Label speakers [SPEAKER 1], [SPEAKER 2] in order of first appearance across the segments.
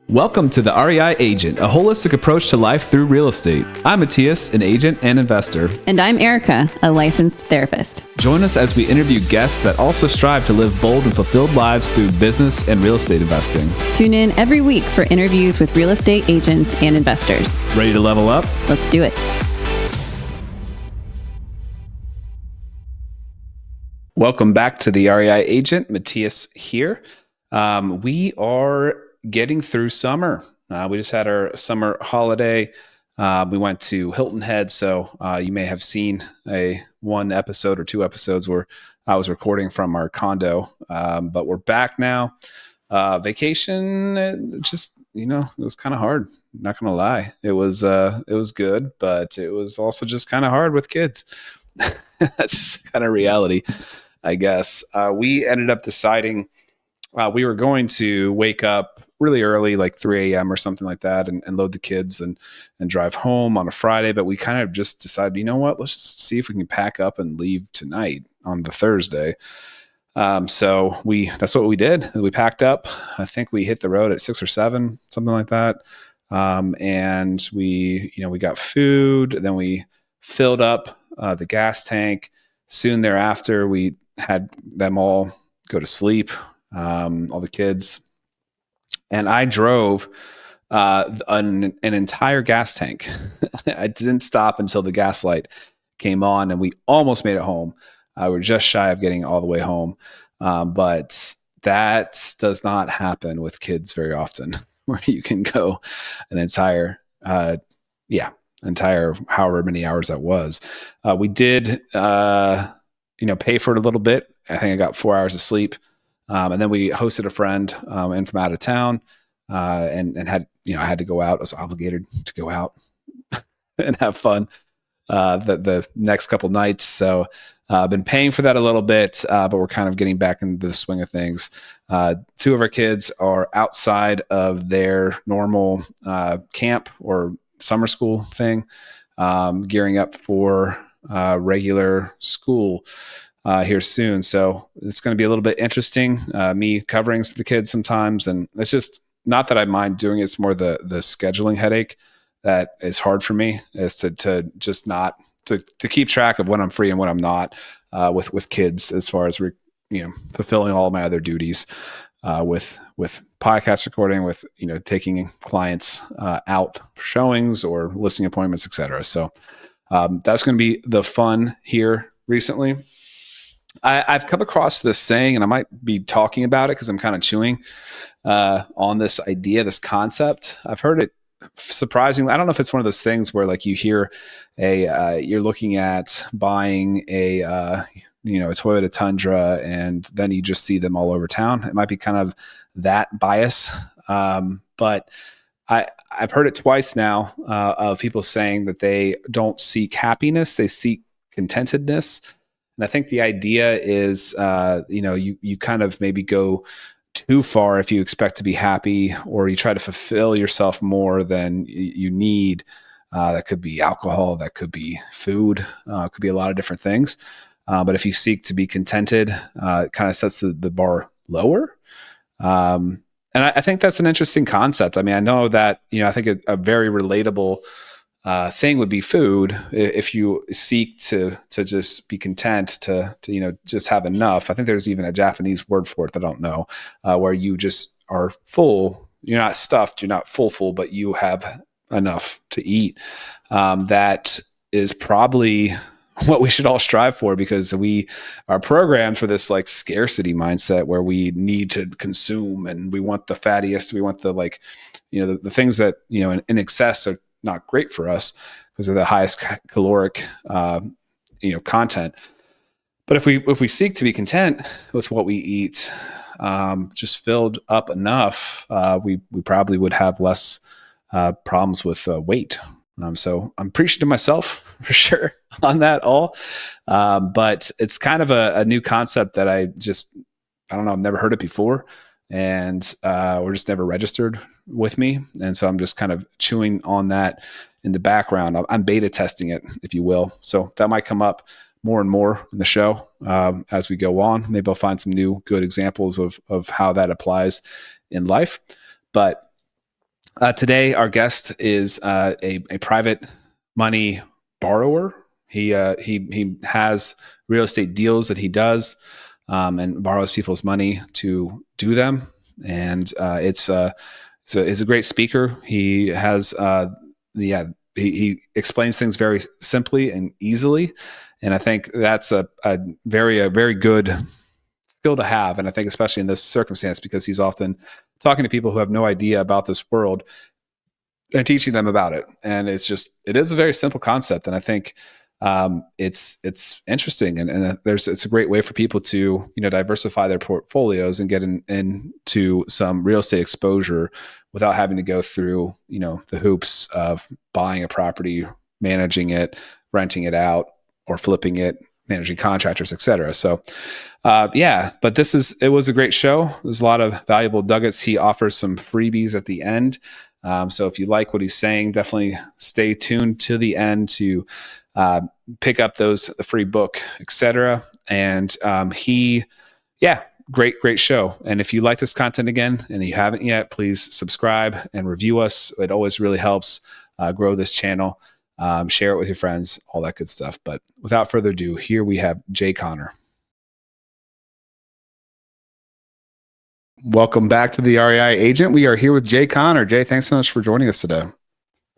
[SPEAKER 1] Welcome to the REI Agent, a holistic approach to life through real estate. I'm Mattias, an agent and investor.
[SPEAKER 2] And I'm Erica, a licensed therapist.
[SPEAKER 1] Join us as we interview guests that also strive to live bold and fulfilled lives through business and real estate investing.
[SPEAKER 2] Tune in every week for interviews with real estate agents and investors.
[SPEAKER 1] Ready to level up?
[SPEAKER 2] Let's do it.
[SPEAKER 1] Welcome back to the REI Agent. Mattias here. We are getting through summer. We just had our summer holiday. We went to Hilton Head, so you may have seen one episode or two episodes where I was recording from our condo. But we're back now. Vacation, it was kind of hard. Not gonna lie, it was good, but it was also just kind of hard with kids. That's just kind of reality, I guess. We ended up deciding we were going to wake up really early, like 3 a.m. or something like that, and load the kids and drive home on a Friday. But we kind of just decided, you know what, let's just see if we can pack up and leave tonight on the Thursday. So that's what we did. We packed up. I think we hit the road at 6 or 7, something like that. And we got food. Then we filled up the gas tank. Soon thereafter, we had them all go to sleep, all the kids. And I drove an entire gas tank. I didn't stop until the gas light came on, and we almost made it home. We're just shy of getting all the way home. But that does not happen with kids very often, where you can go an entire however many hours that was. We did, pay for it a little bit. I think I got 4 hours of sleep. And then we hosted a friend in from out of town and had, I had to go out. I was obligated to go out and have fun the next couple nights. So I've been paying for that a little bit, but we're kind of getting back into the swing of things. 2 of our kids are outside of their normal camp or summer school thing, gearing up for regular school here soon. So it's going to be a little bit interesting, me covering the kids sometimes. And it's just not that I mind doing it. It's more the scheduling headache that is hard for me, is to just not to keep track of when I'm free and when I'm not with kids, as far as fulfilling all of my other duties with podcast recording, with taking clients out for showings or listing appointments, etc. So that's going to be the fun here recently. I've come across this saying, and I might be talking about it because I'm kind of chewing on this idea, this concept. I've heard it surprisingly. I don't know if it's one of those things where, like, you hear you're looking at buying a Toyota Tundra, and then you just see them all over town. It might be kind of that bias, but I've heard it twice now of people saying that they don't seek happiness, they seek contentedness. And I think the idea is, you kind of maybe go too far if you expect to be happy, or you try to fulfill yourself more than you need. That could be alcohol, that could be food, it could be a lot of different things. But if you seek to be contented, it kind of sets the bar lower. And I think that's an interesting concept. I mean, I know that, I think a very relatable thing would be food. If you seek to just be content, to just have enough. I think there's even a Japanese word for it that I don't know, where you just are full. You're not stuffed. You're not full, but you have enough to eat. That is probably what we should all strive for, because we are programmed for this like scarcity mindset where we need to consume, and we want the fattiest. We want the the things that in excess are not great for us because of the highest caloric content. But if we seek to be content with what we eat, just filled up enough, we probably would have less problems with weight. So I'm preaching to myself for sure on that all. But it's kind of a new concept that I don't know, I've never heard it before, and or just never registered with me. And so I'm just kind of chewing on that in the background. I'm beta testing it, if you will. So that might come up more and more in the show as we go on. Maybe I'll find some new good examples of how that applies in life. But Today, our guest is a private money borrower. He has real estate deals that he does and borrows people's money to do them. And he's a great speaker. He has he explains things very simply and easily, and I think that's a very good skill to have. And I think especially in this circumstance, because he's often talking to people who have no idea about this world and teaching them about it. And it is a very simple concept. And I think it's interesting. And it's a great way for people to, diversify their portfolios and get into some real estate exposure without having to go through, the hoops of buying a property, managing it, renting it out, or flipping it, managing contractors, et cetera. So, but it was a great show. There's a lot of valuable nuggets. He offers some freebies at the end. So if you like what he's saying, definitely stay tuned to the end to pick up the free book, et cetera. And great show. And if you like this content again, and you haven't yet, please subscribe and review us. It always really helps grow this channel. Share it with your friends, all that good stuff. But without further ado, here we have Jay Conner. Welcome back to the REI Agent. We are here with Jay Conner. Jay, thanks so much for joining us today.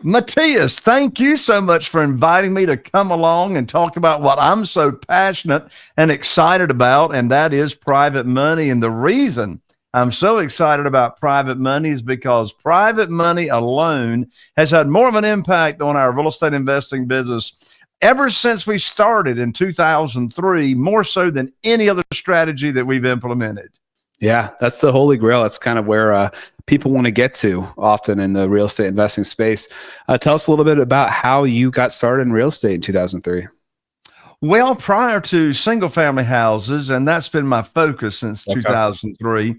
[SPEAKER 3] Mattias, thank you so much for inviting me to come along and talk about what I'm so passionate and excited about, and that is private money. And the reason I'm so excited about private money is because private money alone has had more of an impact on our real estate investing business ever since we started in 2003, more so than any other strategy that we've implemented.
[SPEAKER 1] Yeah, that's the holy grail. That's kind of where people want to get to often in the real estate investing space. Tell us a little bit about how you got started in real estate in 2003.
[SPEAKER 3] Well, prior to single family houses, and that's been my focus since 2003,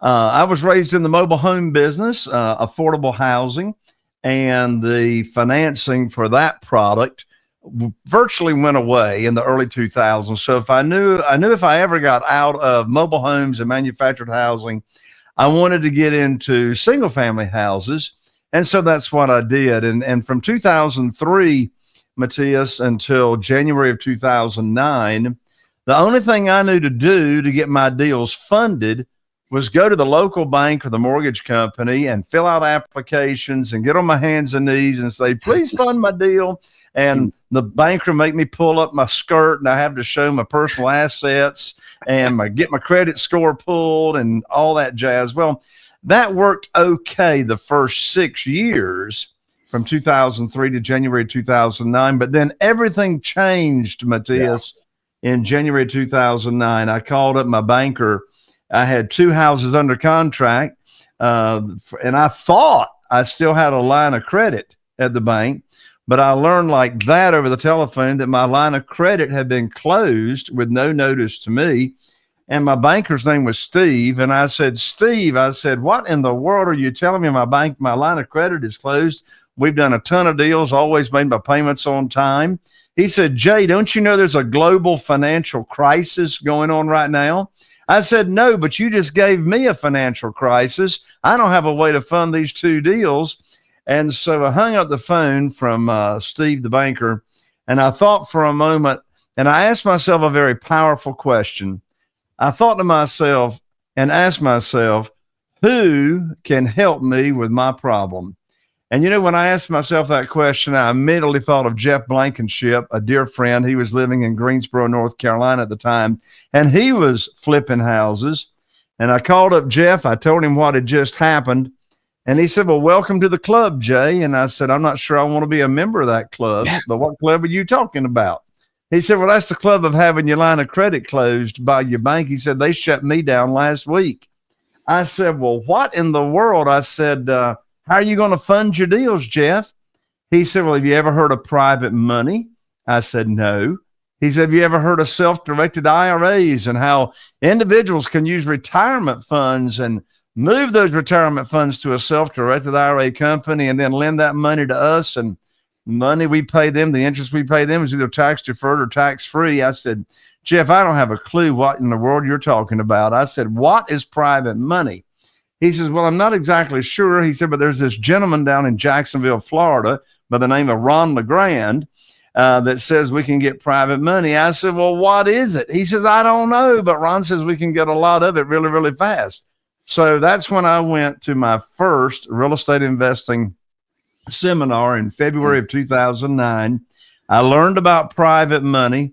[SPEAKER 3] I was raised in the mobile home business, affordable housing, and the financing for that product virtually went away in the early 2000s. So I knew if I ever got out of mobile homes and manufactured housing, I wanted to get into single family houses. And so that's what I did. And from 2003, Mattias, until January of 2009, the only thing I knew to do to get my deals funded was go to the local bank or the mortgage company and fill out applications and get on my hands and knees and say, please fund my deal. And the banker make me pull up my skirt, and I have to show my personal assets and get my credit score pulled and all that jazz. Well, that worked okay the first 6 years from 2003 to January 2009. But then everything changed, Mattias, in January 2009. I called up my banker. I had 2 houses under contract, and I thought I still had a line of credit at the bank. But I learned like that over the telephone that my line of credit had been closed with no notice to me. And my banker's name was Steve. And I said, Steve, what in the world are you telling me? My line of credit is closed. We've done a ton of deals, always made my payments on time. He said, Jay, don't you know there's a global financial crisis going on right now? I said, no, but you just gave me a financial crisis. I don't have a way to fund these 2 deals. And so I hung up the phone from Steve, the banker, and I thought for a moment, and I asked myself a very powerful question. I thought to myself and asked myself, who can help me with my problem? And, when I asked myself that question, I immediately thought of Jeff Blankenship, a dear friend. He was living in Greensboro, North Carolina at the time, and he was flipping houses. And I called up Jeff. I told him what had just happened. And he said, well, welcome to the club, Jay. And I said, I'm not sure I want to be a member of that club, but what club are you talking about? He said, well, that's the club of having your line of credit closed by your bank. He said, they shut me down last week. I said, well, what in the world? I said, how are you going to fund your deals, Jeff? He said, well, have you ever heard of private money? I said, no. He said, have you ever heard of self-directed IRAs and how individuals can use retirement funds and move those retirement funds to a self-directed IRA company and then lend that money to us, and money we pay them, the interest we pay them is either tax deferred or tax free? I said, Jeff, I don't have a clue what in the world you're talking about. I said, what is private money? He says, well, I'm not exactly sure. He said, but there's this gentleman down in Jacksonville, Florida, by the name of Ron LeGrand, that says we can get private money. I said, well, what is it? He says, I don't know, but Ron says we can get a lot of it really, really fast. So that's when I went to my first real estate investing seminar in February of 2009. I learned about private money,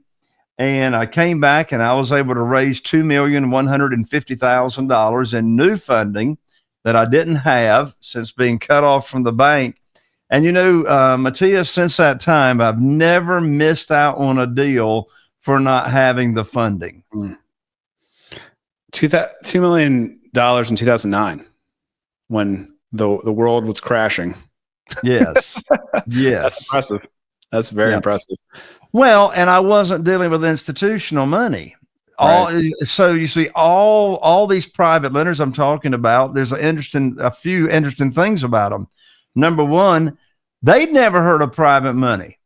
[SPEAKER 3] and I came back and I was able to raise $2,150,000 in new funding that I didn't have since being cut off from the bank. And, you know, Mattias, since that time, I've never missed out on a deal for not having the funding.
[SPEAKER 1] $2 million in 2009 when the world was crashing.
[SPEAKER 3] Yes. Yes.
[SPEAKER 1] That's impressive. That's very impressive.
[SPEAKER 3] Well, and I wasn't dealing with institutional money. So you see, all these private lenders I'm talking about, there's a few interesting things about them. Number one, they'd never heard of private money.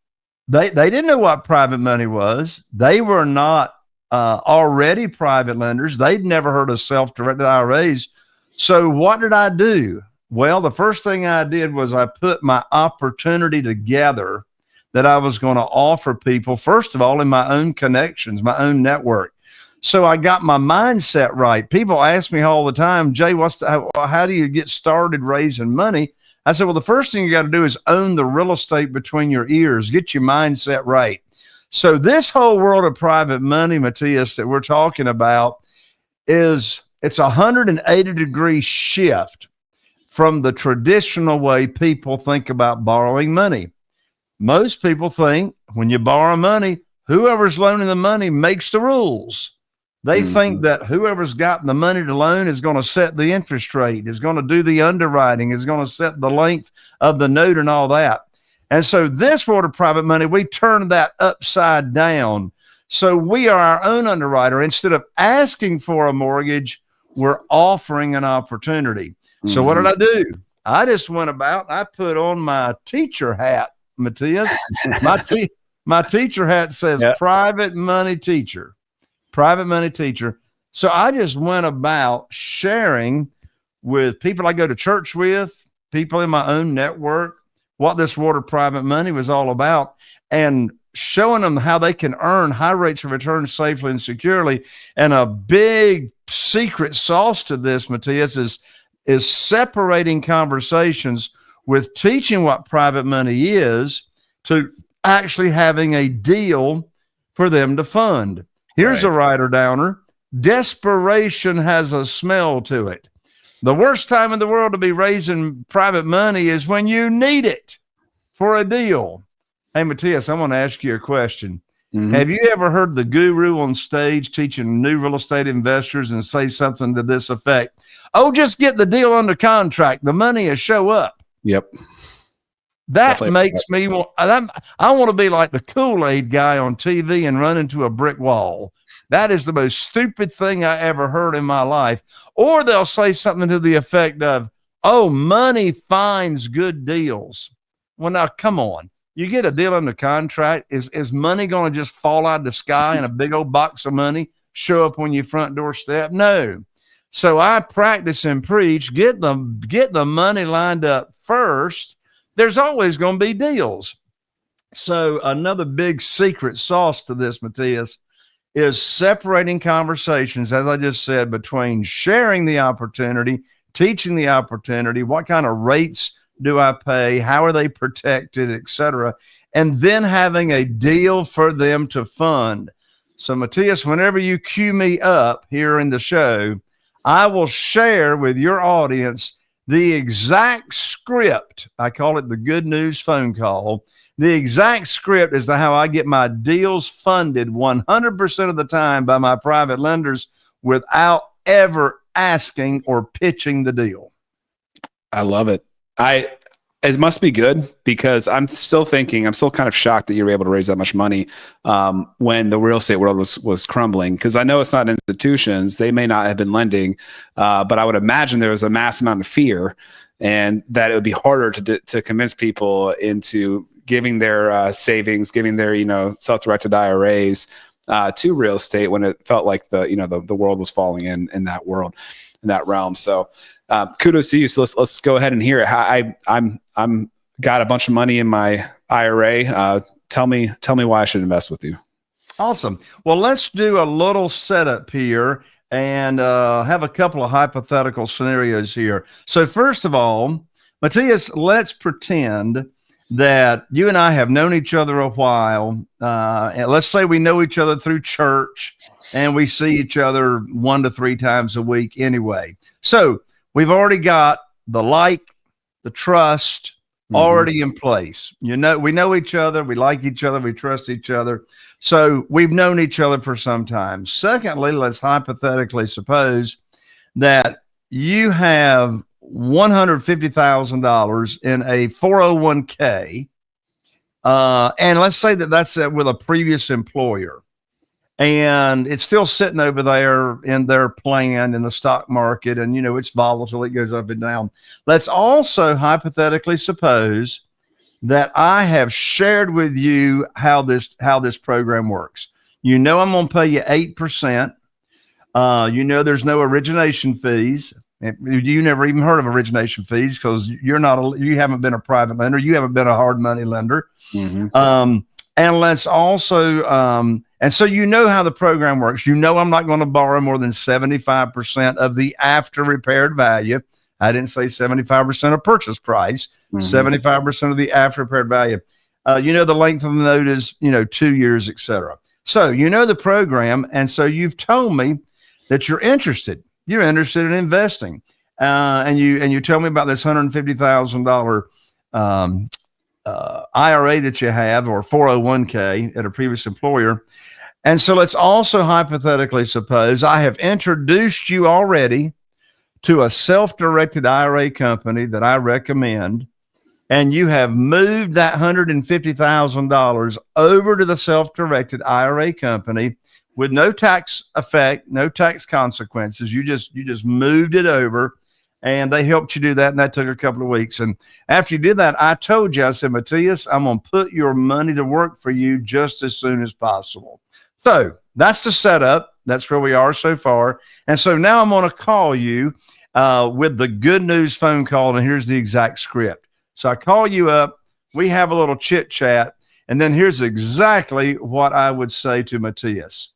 [SPEAKER 3] They didn't know what private money was. They were not already private lenders. They'd never heard of self-directed IRAs. So what did I do? Well, the first thing I did was I put my opportunity together that I was going to offer people, first of all, in my own connections, my own network. So I got my mindset right. People ask me all the time, Jay, how do you get started raising money? I said, well, the first thing you got to do is own the real estate between your ears, get your mindset right. So this whole world of private money, Mattias, that we're talking about it's a 180-degree shift from the traditional way people think about borrowing money. Most people think when you borrow money, whoever's loaning the money makes the rules. They think that whoever's got the money to loan is going to set the interest rate, is going to do the underwriting, is going to set the length of the note and all that. And so this world of private money, we turn that upside down. So we are our own underwriter. Instead of asking for a mortgage, we're offering an opportunity. So what did I do? I just went about, I put on my teacher hat, Mattias. My teacher hat says private money teacher. Private money teacher. So I just went about sharing with people I go to church with, people in my own network, what this world of private money was all about, and showing them how they can earn high rates of return safely and securely. And a big secret sauce to this, Mattias, is separating conversations with teaching what private money is to actually having a deal for them to fund. Here's a writer downer. Desperation has a smell to it. The worst time in the world to be raising private money is when you need it for a deal. Hey, Mattias, I'm going to ask you a question. Have you ever heard the guru on stage teaching new real estate investors and say something to this effect? Oh, just get the deal under contract. The money will show up.
[SPEAKER 1] Yep.
[SPEAKER 3] That
[SPEAKER 1] Definitely
[SPEAKER 3] makes me want, I want to be like the Kool-Aid guy on TV and run into a brick wall. That is the most stupid thing I ever heard in my life. Or they'll say something to the effect of, oh, money finds good deals. Well, now, come on. You get a deal under contract. Is money going to just fall out of the sky and a big old box of money show up on your front doorstep? No. So I practice and preach, get the money lined up first. There's always going to be deals. So another big secret sauce to this, Mattias, is separating conversations, as I just said, between sharing the opportunity, teaching the opportunity, what kind of rates do I pay, how are they protected, et cetera, and then having a deal for them to fund. So Mattias, whenever you cue me up here in the show, I will share with your audience the exact script. I call it the good news phone call. The exact script as to how I get my deals funded 100% of the time by my private lenders without ever asking or pitching the deal.
[SPEAKER 1] I love it. It must be good because I'm still kind of shocked that you were able to raise that much money when the real estate world was crumbling. Because I know it's not institutions; they may not have been lending, but I would imagine there was a mass amount of fear, and that it would be harder to convince people into giving their savings, giving their self-directed IRAs to real estate when it felt like the world was falling in that world. that realm. So kudos to you. So let's go ahead and hear it. I'm got a bunch of money in my IRA. Tell me why I should invest with you.
[SPEAKER 3] Awesome. Well, let's do a little setup here and have a couple of hypothetical scenarios here. So first of all, Mattias, let's pretend that you and I have known each other a while. And let's say we know each other through church and we see each other 1 to 3 times a week anyway. So we've already got the trust already in place. We know each other, we like each other, we trust each other. So we've known each other for some time. Secondly, let's hypothetically suppose that you have $150,000 in a 401k. And let's say that that's with a previous employer. And it's still sitting over there in their plan in the stock market. And, it's volatile. It goes up and down. Let's also hypothetically suppose that I have shared with you how this program works. I'm going to pay you 8%. There's no origination fees. You never even heard of origination fees because you haven't been a private lender. You haven't been a hard money lender. Mm-hmm. And let's also, and so how the program works. I'm not going to borrow more than 75% of the after repaired value. I didn't say 75% of purchase price, 75% of the after repaired value. The length of the note is, 2 years, et cetera. So, the program. And so you've told me that you're interested in investing. And you tell me about this $150,000 IRA that you have, or 401k at a previous employer. And so let's also hypothetically suppose I have introduced you already to a self-directed IRA company that I recommend, and you have moved that $150,000 over to the self-directed IRA company with no tax effect, no tax consequences. You just moved it over, and they helped you do that, and that took a couple of weeks. And after you did that, I told you, I said, Mattias, I'm going to put your money to work for you just as soon as possible. So that's the setup. That's where we are so far. And so now I'm going to call you with the good news phone call, and here's the exact script. So I call you up, we have a little chit chat, and then here's exactly what I would say to Mattias.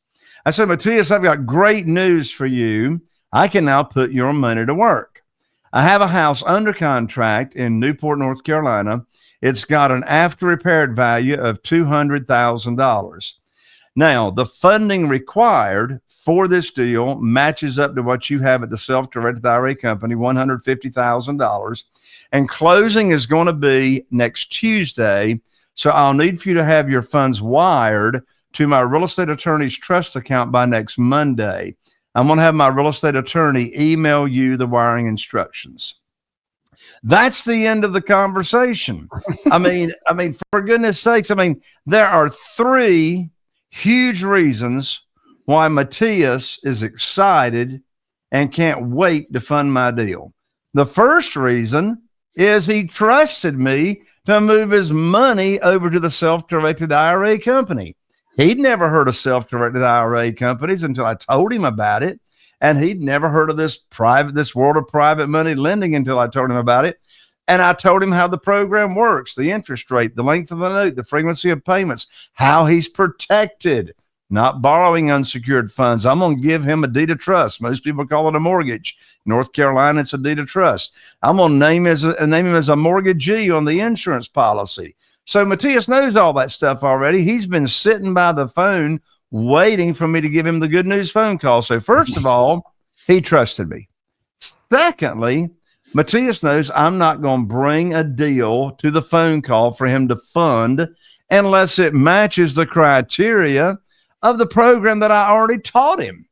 [SPEAKER 3] I said, Mattias, I've got great news for you. I can now put your money to work. I have a house under contract in Newport, North Carolina. It's got an after repaired value of $200,000. Now, the funding required for this deal matches up to what you have at the self-directed IRA company, $150,000. And closing is going to be next Tuesday. So I'll need for you to have your funds wired to my real estate attorney's trust account by next Monday. I'm going to have my real estate attorney email you the wiring instructions. That's the end of the conversation. I mean, for goodness sakes, there are 3 huge reasons why Mattias is excited and can't wait to fund my deal. The first reason is he trusted me to move his money over to the self-directed IRA company. He'd never heard of self-directed IRA companies until I told him about it. And he'd never heard of this world of private money lending until I told him about it. And I told him how the program works, the interest rate, the length of the note, the frequency of payments, how he's protected, not borrowing unsecured funds. I'm going to give him a deed of trust. Most people call it a mortgage. North Carolina, it's a deed of trust. I'm going to name him as a mortgagee on the insurance policy. So Mattias knows all that stuff already. He's been sitting by the phone waiting for me to give him the good news phone call. So first of all, he trusted me. Secondly, Mattias knows I'm not going to bring a deal to the phone call for him to fund unless it matches the criteria of the program that I already taught him.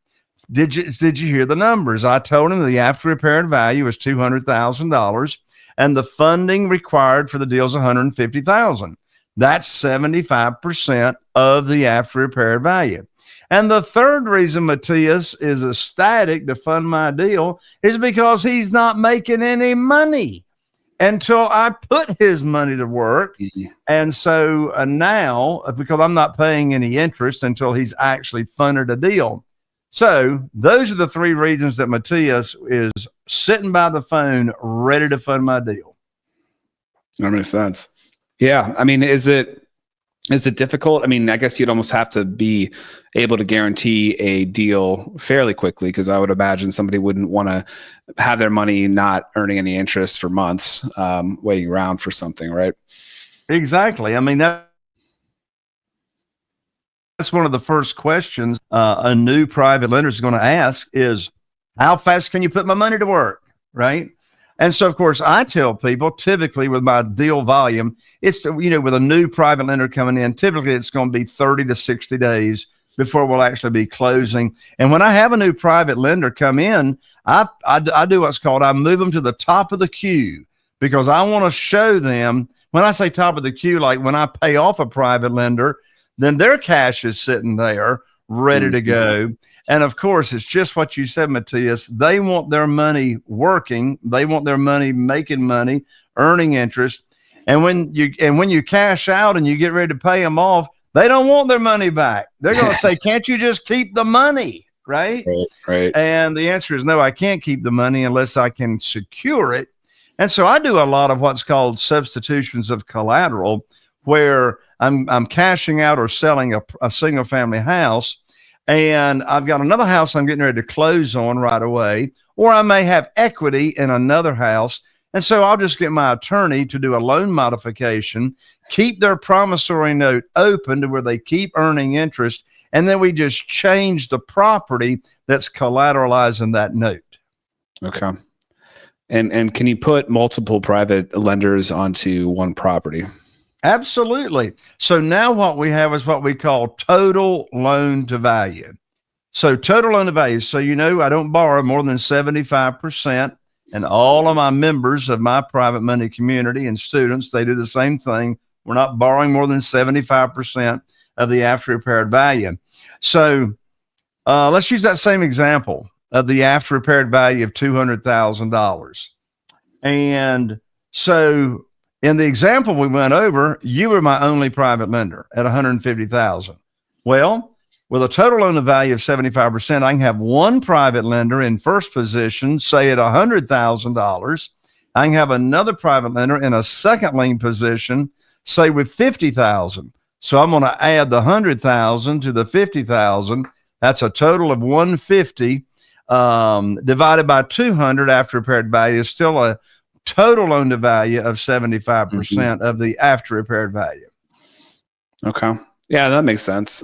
[SPEAKER 3] Did you hear the numbers? I told him the after repaired value is $200,000 and the funding required for the deal is $150,000. That's 75% of the after repaired value. And the third reason Mattias is ecstatic to fund my deal is because he's not making any money until I put his money to work. And so now, because I'm not paying any interest until he's actually funded a deal. So those are the three reasons that Mattias is sitting by the phone ready to fund my deal.
[SPEAKER 1] That makes sense. Yeah. I mean, is it difficult? I mean, I guess you'd almost have to be able to guarantee a deal fairly quickly, because I would imagine somebody wouldn't want to have their money not earning any interest for months, waiting around for something, right?
[SPEAKER 3] Exactly. I mean, that's one of the first questions a new private lender is going to ask is, how fast can you put my money to work, right? And so, of course, I tell people, typically with my deal volume, it's, with a new private lender coming in, typically it's going to be 30 to 60 days before we'll actually be closing. And when I have a new private lender come in, I do what's called, I move them to the top of the queue, because I want to show them, when I say top of the queue, like when I pay off a private lender, then their cash is sitting there ready to go. And of course, it's just what you said, Mattias. They want their money working. They want their money making money, earning interest. And when you cash out and you get ready to pay them off, they don't want their money back. They're going to say, "Can't you just keep the money?" Right?
[SPEAKER 1] Right.
[SPEAKER 3] And the answer is no, I can't keep the money unless I can secure it. And so I do a lot of what's called substitutions of collateral, where I'm cashing out or selling a single family house, and I've got another house I'm getting ready to close on right away, or I may have equity in another house. And so I'll just get my attorney to do a loan modification, keep their promissory note open to where they keep earning interest, and then we just change the property that's collateralizing that note.
[SPEAKER 1] Okay. And can you put multiple private lenders onto one property?
[SPEAKER 3] Absolutely. So now what we have is what we call total loan to value. So total loan to value. So, I don't borrow more than 75%. And all of my members of my private money community and students, they do the same thing. We're not borrowing more than 75% of the after repaired value. So let's use that same example of the after repaired value of $200,000. And so in the example we went over, you were my only private lender at $150,000. Well, with a total loan to value of 75%, I can have one private lender in first position, say at $100,000. I can have another private lender in a second lien position, say with $50,000. So I'm going to add the $100,000 to the $50,000. That's a total of $150 divided by 200 after repaired value is still a total loan to value of 75% of the after repaired value.
[SPEAKER 1] Okay. Yeah, that makes sense.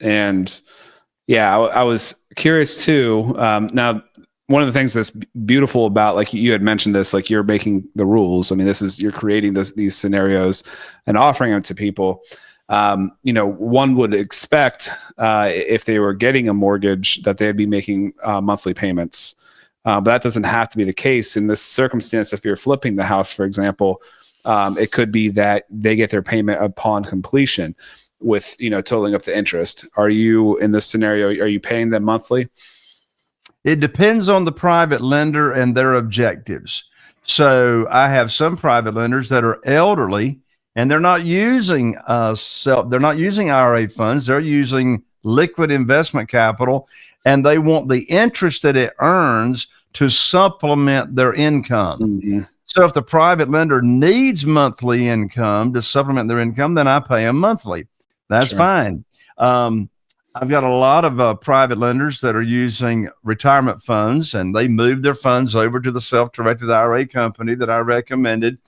[SPEAKER 1] And yeah, I was curious too. Now, one of the things that's beautiful about, like you had mentioned this, like you're making the rules. I mean, you're creating these scenarios and offering them to people. One would expect if they were getting a mortgage that they'd be making monthly payments. But that doesn't have to be the case in this circumstance. If you're flipping the house, for example, it could be that they get their payment upon completion with, totaling up the interest. Are you, in this scenario, are you paying them monthly?
[SPEAKER 3] It depends on the private lender and their objectives. So I have some private lenders that are elderly and they're not using IRA funds. They're using liquid investment capital, and they want the interest that it earns to supplement their income. So if the private lender needs monthly income to supplement their income, then I pay them monthly. That's fine. I've got a lot of private lenders that are using retirement funds, and they move their funds over to the self-directed IRA company that I recommended.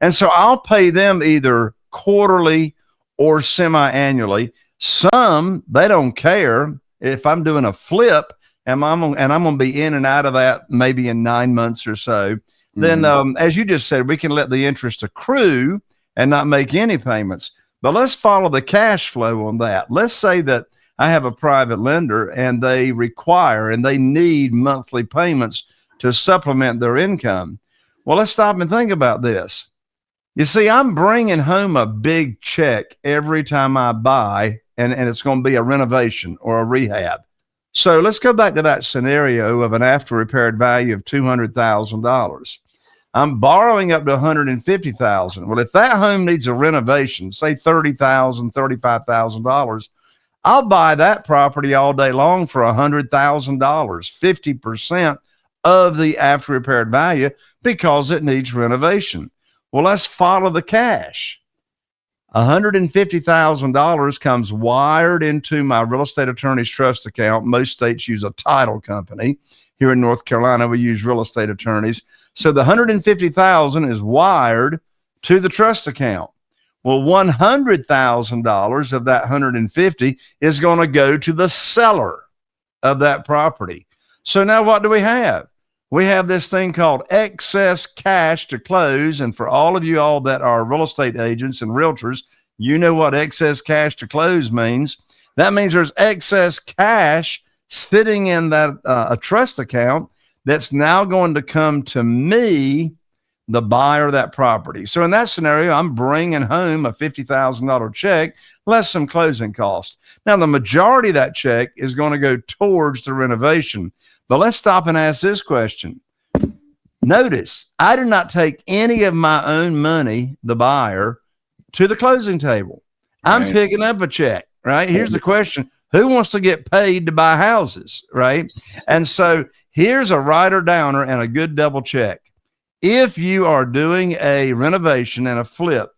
[SPEAKER 3] And so I'll pay them either quarterly or semi-annually. Some, they don't care if I'm doing a flip and I'm going to be in and out of that maybe in 9 months or so. Then, as you just said, we can let the interest accrue and not make any payments. But let's follow the cash flow on that. Let's say that I have a private lender and they require and they need monthly payments to supplement their income. Well, let's stop and think about this. You see, I'm bringing home a big check every time I buy, and it's going to be a renovation or a rehab. So let's go back to that scenario of an after repaired value of $200,000. I'm borrowing up to $150,000. Well, if that home needs a renovation, say $30,000, $35,000, I'll buy that property all day long for $100,000, 50% of the after repaired value, because it needs renovation. Well, let's follow the cash. $150,000 comes wired into my real estate attorney's trust account. Most states use a title company. Here in North Carolina, we use real estate attorneys. So the $150,000 is wired to the trust account. Well, $100,000 of that $150,000 is going to go to the seller of that property. So now what do we have? We have this thing called excess cash to close. And for all of you all that are real estate agents and realtors, you know what excess cash to close means. That means there's excess cash sitting in that a trust account that's now going to come to me, the buyer of that property. So in that scenario, I'm bringing home a $50,000 check, less some closing costs. Now, the majority of that check is going to go towards the renovation. But let's stop and ask this question. Notice, I did not take any of my own money, the buyer, to the closing table. I'm picking up a check, right? Here's the question. Who wants to get paid to buy houses, right? And so here's a writer downer and a good double check. If you are doing a renovation and a flip,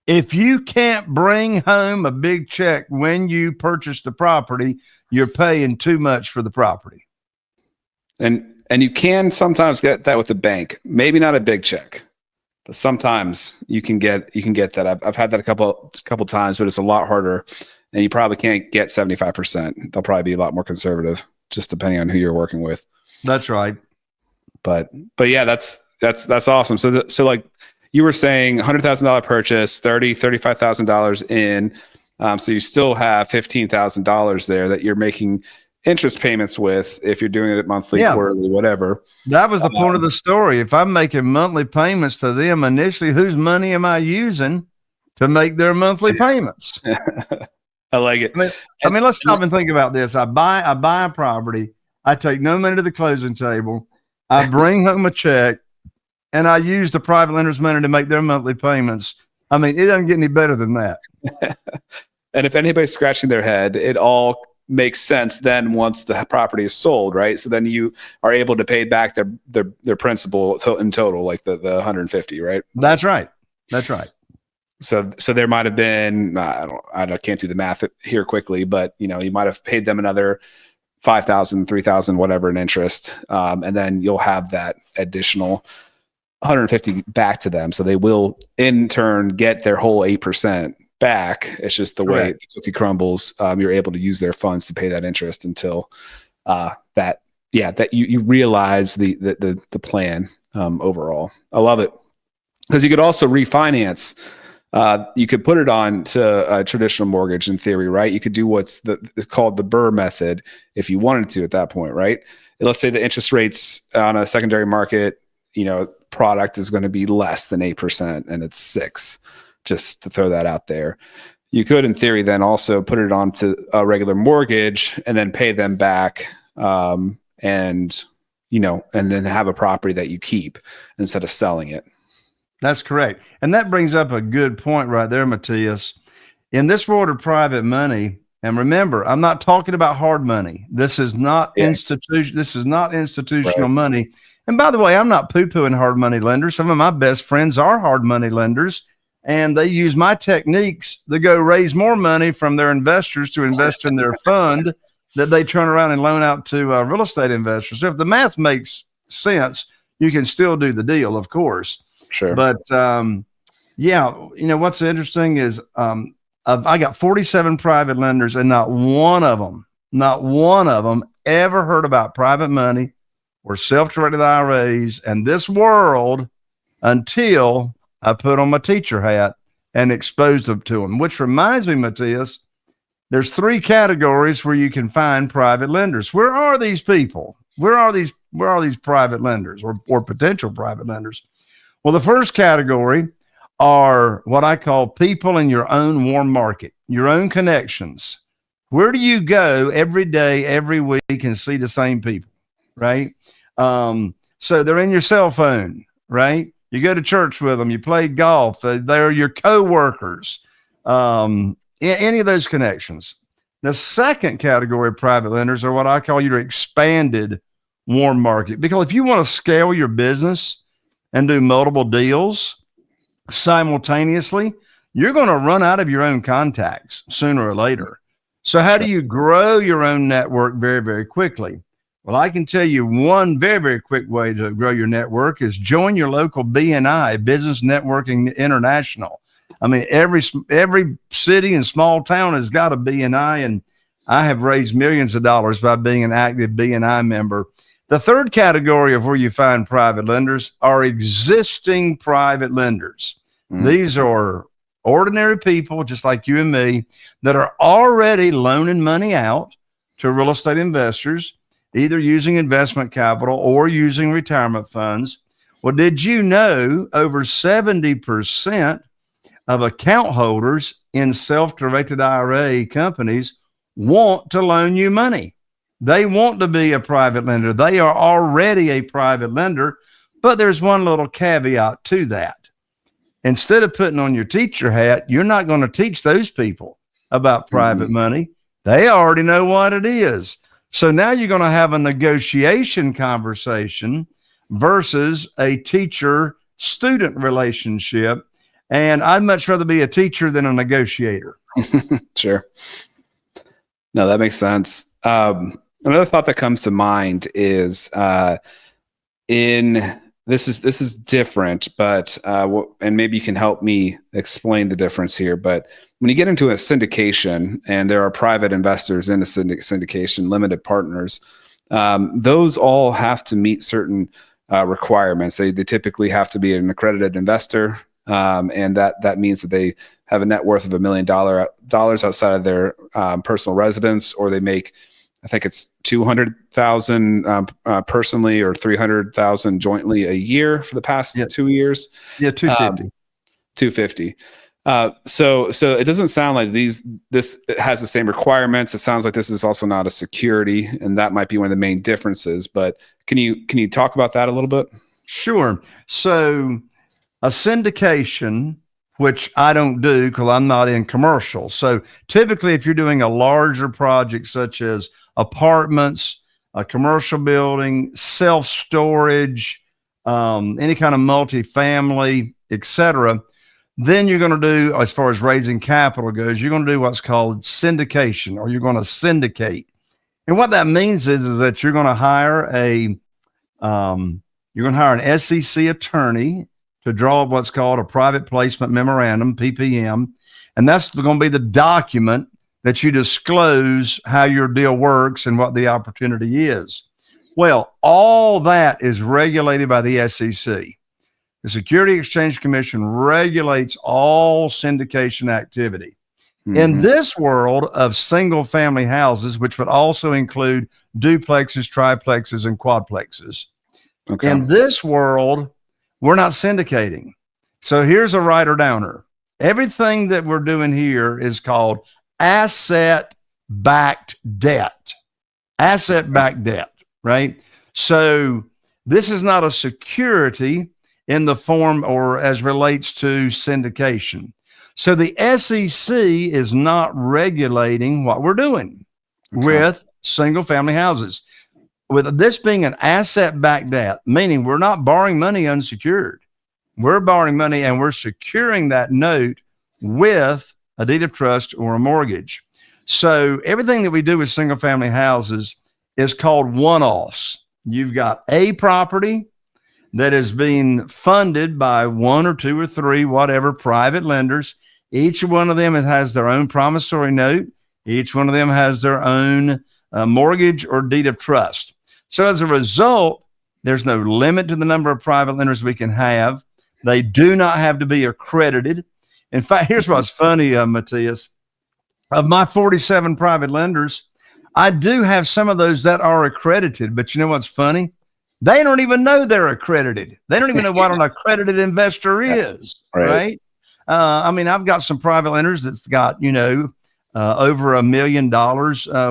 [SPEAKER 3] if you can't bring home a big check when you purchase the property, you're paying too much for the property.
[SPEAKER 1] And you can sometimes get that with the bank. Maybe not a big check, but sometimes you can get that. I've had that a couple times, but it's a lot harder, and you probably can't get 75%. They'll probably be a lot more conservative, just depending on who you're working with.
[SPEAKER 3] That's right.
[SPEAKER 1] But yeah, that's awesome. So like you were saying, $100,000 purchase, $35,000 in. So you still have $15,000 there that you're making interest payments with, if you're doing it monthly, quarterly, whatever.
[SPEAKER 3] That was the point of the story. If I'm making monthly payments to them initially, whose money am I using to make their monthly payments?
[SPEAKER 1] I like it.
[SPEAKER 3] I mean, let's stop and think about this. I buy a property. I take no money to the closing table. I bring home a check, and I use the private lender's money to make their monthly payments. I mean, it doesn't get any better than that.
[SPEAKER 1] And if anybody's scratching their head, it all makes sense then once the property is sold, right? So then you are able to pay back their principal in total, like the 150, right?
[SPEAKER 3] That's right. That's right.
[SPEAKER 1] So there might have been, I can't do the math here quickly, but you might have paid them another $5,000, $3,000, whatever in interest. And then you'll have that additional 150 back to them. So they will in turn get their whole 8% back. It's just the way the cookie crumbles. You're able to use their funds to pay that interest until that you realize the plan overall. I love it, because you could also refinance. You could put it on to a traditional mortgage in theory, right? You could do what's called the BRRRR method if you wanted to at that point, right? Let's say the interest rates on a secondary market, product is going to be less than 8% and it's 6%. Just to throw that out there. You could, in theory, then also put it onto a regular mortgage and then pay them back, and then have a property that you keep instead of selling it.
[SPEAKER 3] That's correct. And that brings up a good point right there, Mattias. In this world of private money, and remember, I'm not talking about hard money. This is not institutional money. And by the way, I'm not poo-pooing hard money lenders. Some of my best friends are hard money lenders. And they use my techniques to go raise more money from their investors to invest in their fund that they turn around and loan out to real estate investors. So if the math makes sense, you can still do the deal, of course.
[SPEAKER 1] Sure.
[SPEAKER 3] But what's interesting is I got 47 private lenders, and not one of them ever heard about private money or self-directed IRAs and this world until I put on my teacher hat and exposed them to them. Which reminds me, Mattias, there's 3 categories where you can find private lenders. Where are these people? Where are these private lenders or potential private lenders? Well, the first category are what I call people in your own warm market, your own connections. Where do you go every day, every week, and see the same people, right? So they're in your cell phone, right? You go to church with them, you play golf, they're your coworkers, any of those connections. The second category of private lenders are what I call your expanded warm market. Because if you want to scale your business and do multiple deals simultaneously, you're going to run out of your own contacts sooner or later. So how do you grow your own network very, very quickly? Well, I can tell you one very, very quick way to grow your network is join your local BNI, Business Networking International. I mean, every city and small town has got a BNI, and I have raised millions of dollars by being an active BNI member. The third category of where you find private lenders are existing private lenders. These are ordinary people, just like you and me, that are already loaning money out to real estate investors, either using investment capital or using retirement funds. Well, did you know over 70% of account holders in self-directed IRA companies want to loan you money? They want to be a private lender. They are already a private lender, but there's one little caveat to that. Instead of putting on your teacher hat, you're not going to teach those people about private money. They already know what it is. So now you're going to have a negotiation conversation versus a teacher-student relationship. And I'd much rather be a teacher than a negotiator.
[SPEAKER 1] Sure. No, that makes sense. Another thought that comes to mind is this is different, but and maybe you can help me explain the difference here. But when you get into a syndication and there are private investors in a syndication, limited partners, those all have to meet certain requirements. They typically have to be an accredited investor. And that means that they have a net worth of $1 million outside of their personal residence, or they make, I think it's 200,000 personally or 300,000 jointly a year for the past 2 years.
[SPEAKER 3] Yeah, 250.
[SPEAKER 1] 250. So it doesn't sound like this has the same requirements. It sounds like this is also not a security, and that might be one of the main differences. But can you talk about that a little bit?
[SPEAKER 3] Sure. So a syndication, which I don't do because I'm not in commercial. So typically, if you're doing a larger project such as apartments, a commercial building, self-storage, any kind of multifamily, etc., then you're going to do, as far as raising capital goes, you're going to do what's called syndication, or you're going to syndicate. And what that means is that you're going to hire an SEC attorney to draw up what's called a private placement memorandum, PPM. And that's going to be the document that you disclose how your deal works and what the opportunity is. Well, all that is regulated by the SEC. The Securities Exchange Commission regulates all syndication activity. In this world of single family houses, which would also include duplexes, triplexes, and quadplexes. Okay. In this world, we're not syndicating. So here's a writer-downer. Everything that we're doing here is called asset-backed debt. Asset-backed debt, right? So this is not a security in the form or as relates to syndication. So the SEC is not regulating what we're doing with single-family houses. With this being an asset-backed debt, meaning we're not borrowing money unsecured. We're borrowing money and we're securing that note with a deed of trust or a mortgage. So everything that we do with single-family houses is called one-offs. You've got a property that is being funded by one or two or three, whatever, private lenders. Each one of them has their own promissory note. Each one of them has their own mortgage or deed of trust. So as a result, there's no limit to the number of private lenders we can have. They do not have to be accredited. In fact, here's what's funny, Mattias. Of my 47 private lenders, I do have some of those that are accredited, but you know what's funny? They don't even know they're accredited. They don't even know what an accredited investor is, right? I mean, I've got some private lenders that's got, over $1 million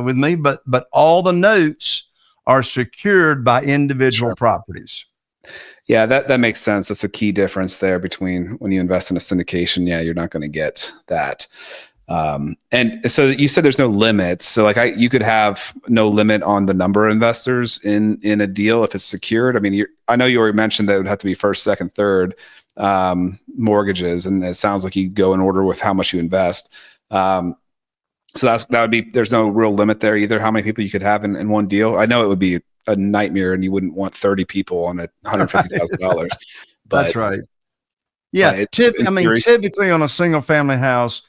[SPEAKER 3] with me, but all the notes are secured by individual properties.
[SPEAKER 1] Yeah, that makes sense. That's a key difference there between when you invest in a syndication. Yeah, you're not going to get that. And so you said there's no limit. So like you could have no limit on the number of investors in a deal if it's secured. I mean, I know you already mentioned that it would have to be first, second, third mortgages, and it sounds like you go in order with how much you invest. So that would be, there's no real limit there either, how many people you could have in one deal. I know it would be a nightmare and you wouldn't want 30 people on $150,000.
[SPEAKER 3] That's right. Yeah. Typically on a single family house,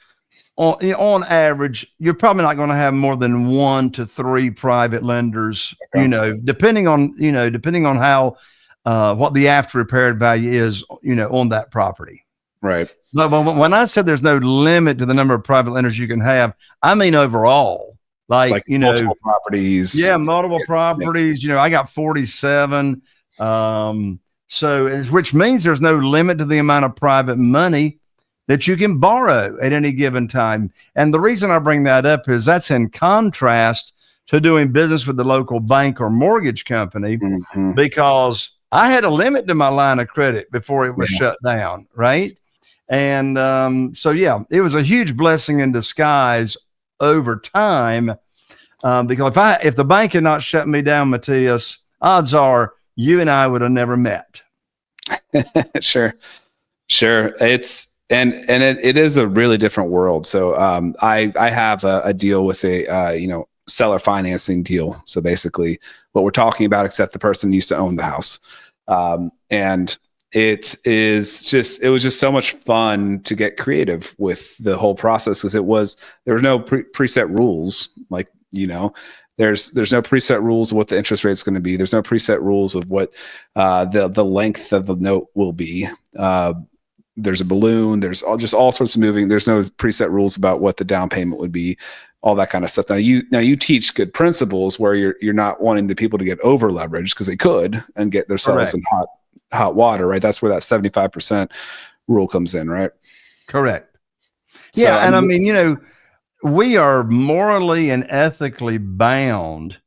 [SPEAKER 3] on average, you're probably not going to have more than 1 to 3 private lenders, depending on how, what the after repaired value is, on that property.
[SPEAKER 1] Right.
[SPEAKER 3] But when I said there's no limit to the number of private lenders you can have, I mean overall, like
[SPEAKER 1] multiple properties.
[SPEAKER 3] Yeah, multiple properties. Yeah. I got 47. Which means there's no limit to the amount of private money that you can borrow at any given time. And the reason I bring that up is that's in contrast to doing business with the local bank or mortgage company, because I had a limit to my line of credit before it was shut down, right? And it was a huge blessing in disguise over time, because if the bank had not shut me down, Mattias, odds are you and I would have never met.
[SPEAKER 1] Sure. It is a really different world. So I have a deal with a seller financing deal. So basically what we're talking about, except the person used to own the house, and it was just so much fun to get creative with the whole process, because there were no preset rules. Like, there's no preset rules of what the interest rate is going to be. There's no preset rules of what the length of the note will be. There's a balloon. There's all sorts of moving. There's no preset rules about what the down payment would be, all that kind of stuff. Now you teach good principles where you're not wanting the people to get over leveraged, because they could and get themselves in hot water, right? That's where that 75% rule comes in, right?
[SPEAKER 3] Correct. Yeah. So, I mean, we are morally and ethically bound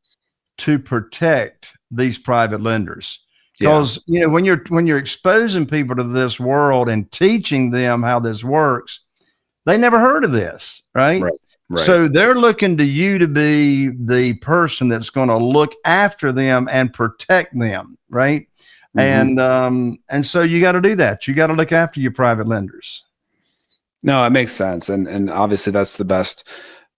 [SPEAKER 3] to protect these private lenders, because, when you're exposing people to this world and teaching them how this works, they never heard of this, right? Right. So they're looking to you to be the person that's going to look after them and protect them, right? And so you got to do that. You got to look after your private lenders.
[SPEAKER 1] No, it makes sense. And obviously that's the best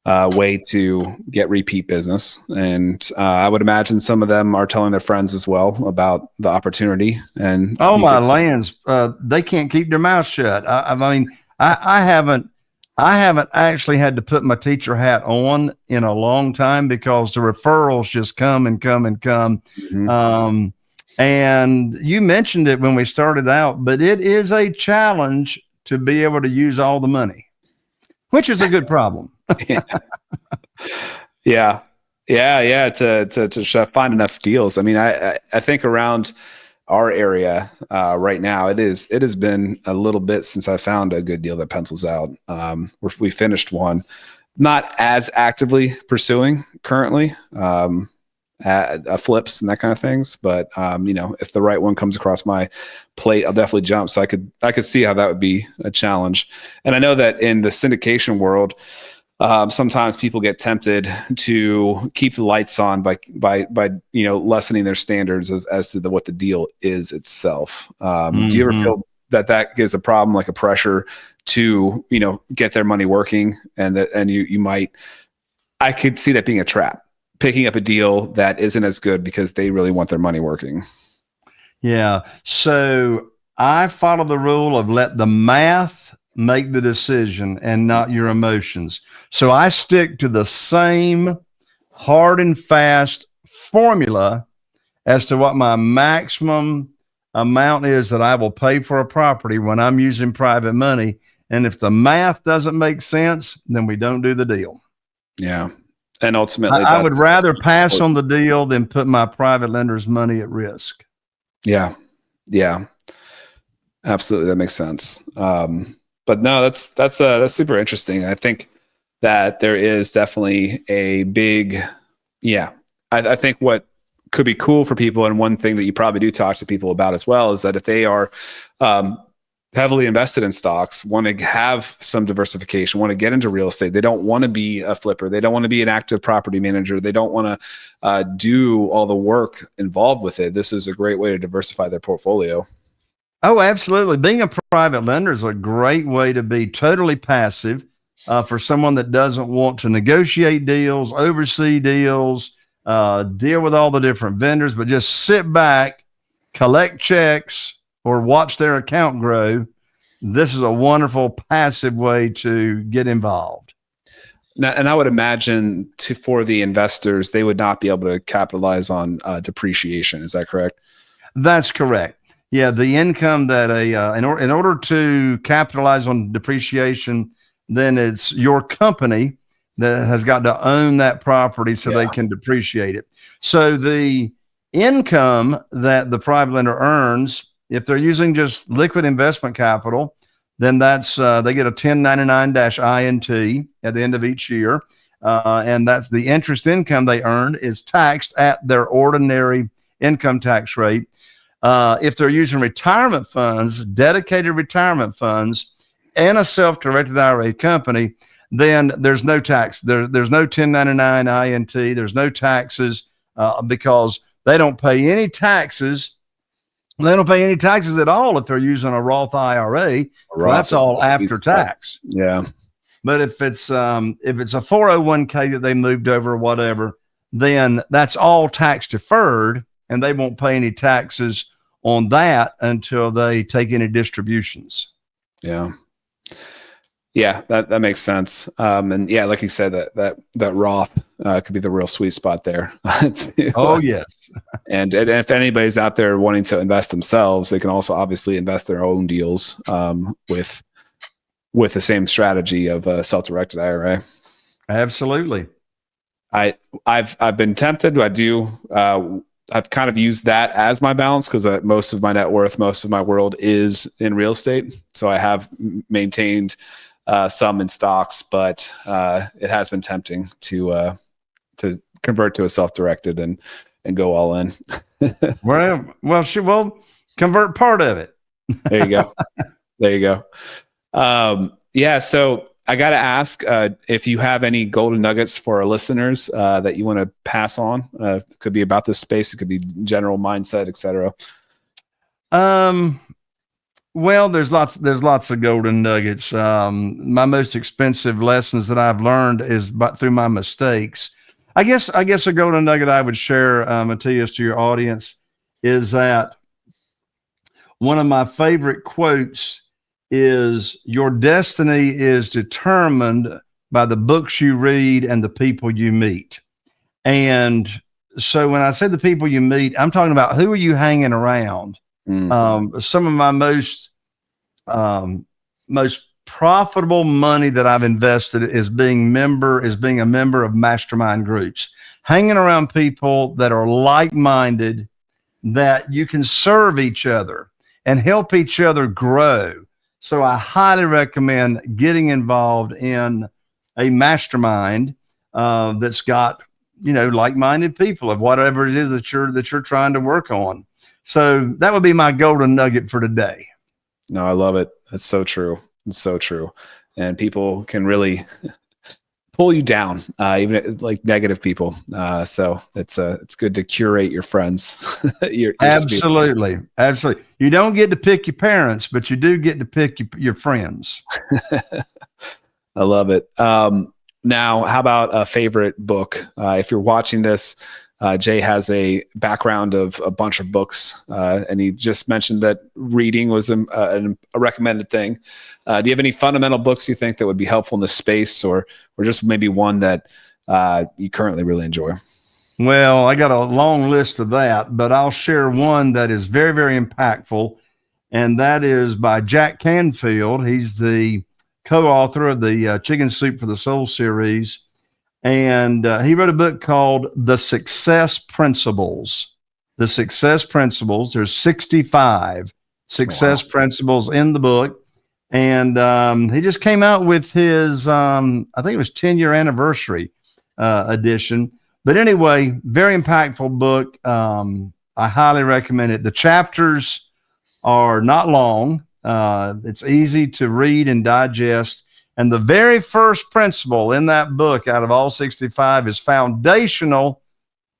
[SPEAKER 1] way to get repeat business. And I would imagine some of them are telling their friends as well about the opportunity. And
[SPEAKER 3] my lands, they can't keep their mouth shut. I mean, I haven't actually had to put my teacher hat on in a long time, because the referrals just come and come and come. And you mentioned it when we started out, but it is a challenge to be able to use all the money, which is a good problem.
[SPEAKER 1] Yeah. To find enough deals. I mean, I think around our area right now, it has been a little bit since I found a good deal that pencils out. We finished one, not as actively pursuing currently, flips and that kind of things. But if the right one comes across my plate, I'll definitely jump. So I could see how that would be a challenge. And I know that in the syndication world, sometimes people get tempted to keep the lights on by lessening their standards as to what the deal is itself. Do you ever feel that gives a problem, like a pressure to get their money working, and you might? I could see that being a trap, picking up a deal that isn't as good because they really want their money working.
[SPEAKER 3] Yeah. So I follow the rule of let the math make the decision and not your emotions. So I stick to the same hard and fast formula as to what my maximum amount is that I will pay for a property when I'm using private money. And if the math doesn't make sense, then we don't do the deal.
[SPEAKER 1] Yeah. And ultimately,
[SPEAKER 3] I would rather pass on the deal than put my private lender's money at risk.
[SPEAKER 1] Yeah. Absolutely. That makes sense. But no, that's super interesting. I think that there is definitely a big, I think what could be cool for people, and one thing that you probably do talk to people about as well, is that if they are heavily invested in stocks want to have some diversification, want to get into real estate. They don't want to be a flipper. They don't want to be an active property manager. They don't want to do all the work involved with it. This is a great way to diversify their portfolio.
[SPEAKER 3] Oh, absolutely. Being a private lender is a great way to be totally passive for someone that doesn't want to negotiate deals, oversee deals, deal with all the different vendors, but just sit back, collect checks, or watch their account grow. This is a wonderful passive way to get involved.
[SPEAKER 1] Now, and I would imagine for the investors, they would not be able to capitalize on depreciation. Is that correct?
[SPEAKER 3] That's correct. Yeah, the income that in order to capitalize on depreciation, then it's your company that has got to own that property so they can depreciate it. So the income that the private lender earns, if they're using just liquid investment capital, then that's they get a 1099-INT at the end of each year, and that's the interest income they earn is taxed at their ordinary income tax rate. If they're using retirement funds, dedicated retirement funds, and a self-directed IRA company, then there's no tax. There's no 1099 INT. There's no taxes because they don't pay any taxes. They don't pay any taxes at all if they're using a Roth IRA. That's all after tax.
[SPEAKER 1] Yeah.
[SPEAKER 3] But if it's a 401k that they moved over or whatever, then that's all tax deferred, and they won't pay any taxes on that until they take any distributions.
[SPEAKER 1] Yeah. Yeah, that makes sense. And yeah, like you said, that Roth could be the real sweet spot there.
[SPEAKER 3] Oh, yes.
[SPEAKER 1] And if anybody's out there wanting to invest themselves, they can also obviously invest their own deals with the same strategy of a self-directed IRA.
[SPEAKER 3] Absolutely.
[SPEAKER 1] I've been tempted. I've kind of used that as my balance because most of my net worth, most of my world is in real estate. So I have maintained some in stocks, but it has been tempting to convert to a self-directed and go all in.
[SPEAKER 3] Well, convert part of it.
[SPEAKER 1] There you go. Yeah. So I got to ask if you have any golden nuggets for our listeners that you want to pass on. It could be about this space. It could be general mindset, etc.
[SPEAKER 3] Well, there's lots of golden nuggets. My most expensive lessons that I've learned is through my mistakes. I guess a golden nugget I would share, Mattias, to your audience is that one of my favorite quotes is, "Your destiny is determined by the books you read and the people you meet." And so when I say the people you meet, I'm talking about who are you hanging around. Some of my most profitable money that I've invested is being a member of mastermind groups, hanging around people that are like-minded, that you can serve each other and help each other grow. So I highly recommend getting involved in a mastermind that's got, like-minded people of whatever it is that you're trying to work on. So that would be my golden nugget for today.
[SPEAKER 1] No, I love it. It's so true. It's so true. And people can really pull you down, even like negative people. So it's good to curate your friends.
[SPEAKER 3] Absolutely. You don't get to pick your parents, but you do get to pick your friends.
[SPEAKER 1] I love it. Now, how about a favorite book? If you're watching this, Jay has a background of a bunch of books, and he just mentioned that reading was a recommended thing. Do you have any fundamental books you think that would be helpful in this space, or just maybe one that you currently really enjoy?
[SPEAKER 3] Well, I got a long list of that, but I'll share one that is very, very impactful, and that is by Jack Canfield. He's the co-author of the Chicken Soup for the Soul series. And he wrote a book called The Success Principles. The Success Principles. There's 65 success principles in the book. And he just came out with his, I think it was 10-year anniversary edition. But anyway, very impactful book. I highly recommend it. The chapters are not long. It's easy to read and digest. And the very first principle in that book out of all 65 is foundational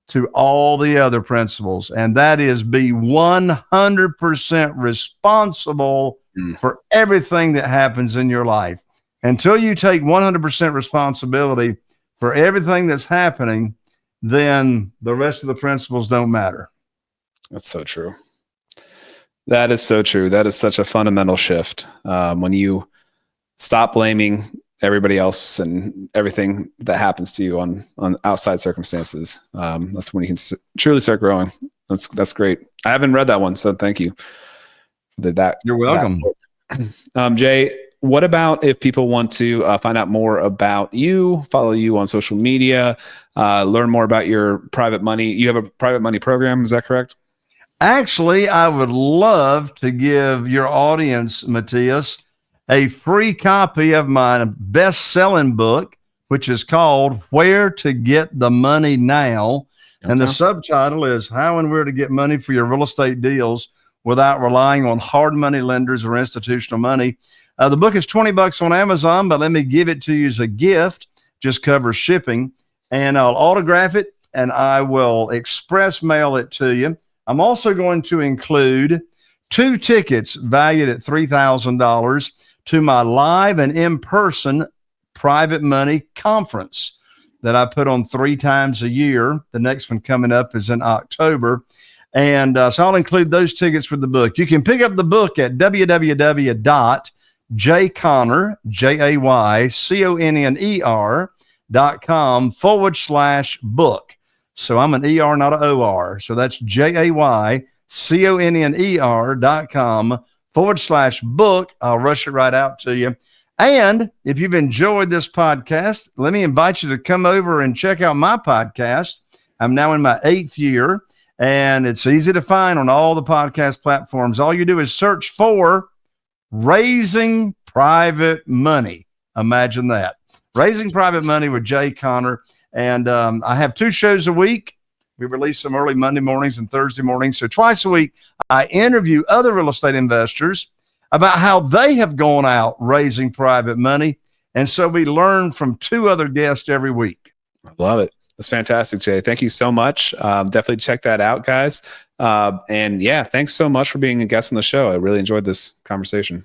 [SPEAKER 3] to all the other principles. And that is be 100% responsible for everything that happens in your life. Until you take 100% responsibility for everything that's happening, then the rest of the principles don't matter.
[SPEAKER 1] That's so true. That is so true. That is such a fundamental shift. When you stop blaming everybody else and everything that happens to you on outside circumstances, that's when you can truly start growing. That's great. I haven't read that one, so thank you.
[SPEAKER 3] You're welcome.
[SPEAKER 1] Jay, what about if people want to find out more about you, follow you on social media, learn more about your private money? You have a private money program, is that correct?
[SPEAKER 3] Actually, I would love to give your audience, Mattias, a free copy of my best-selling book, which is called Where to Get the Money Now. Okay. And the subtitle is How and Where to Get Money for Your Real Estate Deals Without Relying on Hard Money Lenders or Institutional Money. The book is $20 on Amazon, but let me give it to you as a gift. Just covers shipping. And I'll autograph it, and I will express mail it to you. I'm also going to include 2 tickets valued at $3,000 to my live and in-person private money conference that I put on 3 times a year. The next one coming up is in October. And so I'll include those tickets with the book. You can pick up the book at jayconner.com/book. So I'm an ER, not an OR. So that's jayconner.com/book. I'll rush it right out to you. And if you've enjoyed this podcast, let me invite you to come over and check out my podcast. I'm now in my 8th year, and it's easy to find on all the podcast platforms. All you do is search for Raising Private Money. Imagine that. Raising Private Money with Jay Conner. And I have 2 shows a week. We release them early Monday mornings and Thursday mornings. So twice a week, I interview other real estate investors about how they have gone out raising private money. And so we learn from 2 other guests every week.
[SPEAKER 1] I love it. That's fantastic, Jay. Thank you so much. Definitely check that out, guys. And yeah, thanks so much for being a guest on the show. I really enjoyed this conversation.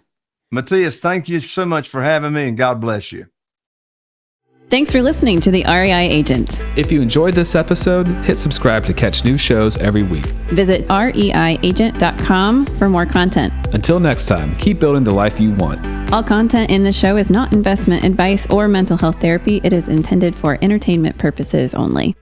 [SPEAKER 3] Mattias, thank you so much for having me, and God bless you.
[SPEAKER 2] Thanks for listening to the REI Agent.
[SPEAKER 1] If you enjoyed this episode, hit subscribe to catch new shows every week.
[SPEAKER 2] Visit reiagent.com for more content.
[SPEAKER 1] Until next time, keep building the life you want.
[SPEAKER 2] All content in the show is not investment advice or mental health therapy. It is intended for entertainment purposes only.